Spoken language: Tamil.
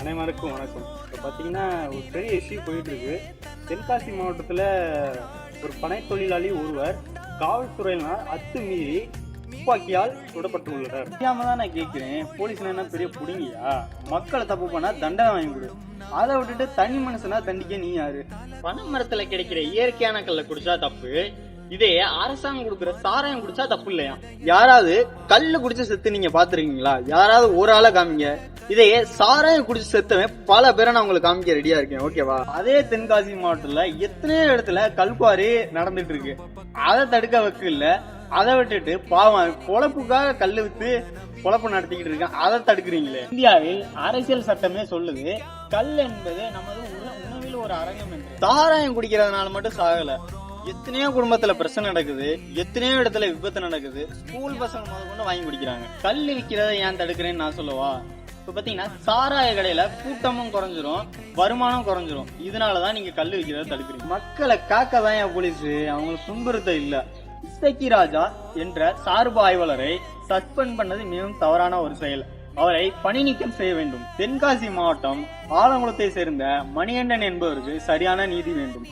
அனைவருக்கும் வணக்கம். இப்போ பார்த்தீங்கன்னா ஒரு பெரிய இஷ்யூ போயிட்டு இருக்கு. தென்காசி மாவட்டத்தில் ஒரு பனை தொழிலாளி ஒருவர் காவல்துறையினர் அத்துமீறி துப்பாக்கியால் சுடப்பட்டுள்ளார். தெரியாம தான் நான் கேட்கிறேன், போலீஸ்னா என்ன பெரிய புடுங்கியா? மக்களை தப்பு பண்ணா தண்டனை வாங்கி கொடு, அதை விட்டுட்டு தனி மனுஷனா தண்டிக்க நீ யாரு? பனை மரத்துல கிடைக்கிற இயற்கையான கல்ல குடிச்சா தப்பு, இதே அரசாங்கம் கொடுக்குற சாராயம் குடிச்சா தப்பு இல்லையா? யாராவது கல்லு குடிச்சு செத்து நீங்க பாத்துருக்கீங்களா? யாராவது ஒரு ஆளை காமிங்க. இதையே சாராயம் குடிச்சு செத்தவன் பல பேரை நான் உங்களுக்கு காமிக்க ரெடியா இருக்கேன், ஓகேவா? அதே தென்காசி மாவட்டத்துல எத்தனையோ இடத்துல கல்குவாரி நடந்துட்டு இருக்கு. அதை தடுக்க வைக்கல, அதை விட்டுட்டு பாவம் பொழப்புக்காக கல்லு வித்து பொழப்பு நடத்திக்கிட்டு இருக்கான், அதை தடுக்கிறீங்களே. இந்தியாவில் அரசியல் சட்டமே சொல்லுது கல் என்பது நமது உணவில் ஒரு அரங்கம் என்று. சாராயம் குடிக்கிறதுனால மட்டும் சாகல, எத்தனையோ குடும்பத்துல பிரச்சனை நடக்குது, எத்தனையோ இடத்துல விபத்து நடக்குது. ஸ்கூல் பசங்க முதல் கொண்டு வாங்கி குடிக்கிறாங்க. கல் விற்கிறத ஏன் தடுக்கிறேன்னு நான் சொல்லவா? இப்ப பாத்தீங்கன்னா சாராய கடையில கூட்டமும் குறைஞ்சிரும், வருமானம் குறைஞ்சிரும். இதனாலதான் நீங்க கல் விற்கிறத தடுக்கிறீங்க. மக்களை காக்க தான் என் போலீஸ், அவங்களுக்கு துன்புறுத்த இல்ல. இசக்கி ராஜா என்ற சார்பு ஆய்வாளரை சஸ்பெண்ட் பண்ணது மிகவும் தவறான ஒரு செயல். அவரை பணி நீக்கம் செய்ய வேண்டும். தென்காசி மாவட்டம் ஆலங்குளத்தை சேர்ந்த மணிகண்டன் என்பவருக்கு சரியான நீதி வேண்டும்.